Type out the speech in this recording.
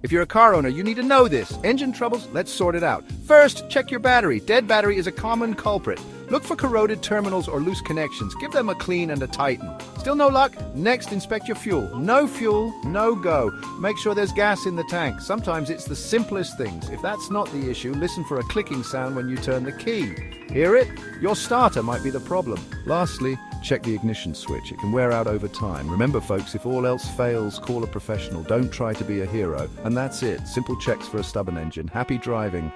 If you're a car owner, you need to know this. Engine troubles? Let's sort it out. First, check your battery. Dead battery is a common culprit. Look for corroded terminals or loose connections. Give them a clean and a tighten. Still no luck? Next, inspect your fuel. No fuel, no go. Make sure there's gas in the tank. Sometimes it's the simplest things. If that's not the issue, listen for a clicking sound when you turn the key. Hear it? Your starter might be the problem. Lastly, check the ignition switch. It can wear out over time. Remember, folks, if all else fails, call a professional. Don't try to be a hero. And that's it. Simple checks for a stubborn engine. Happy driving.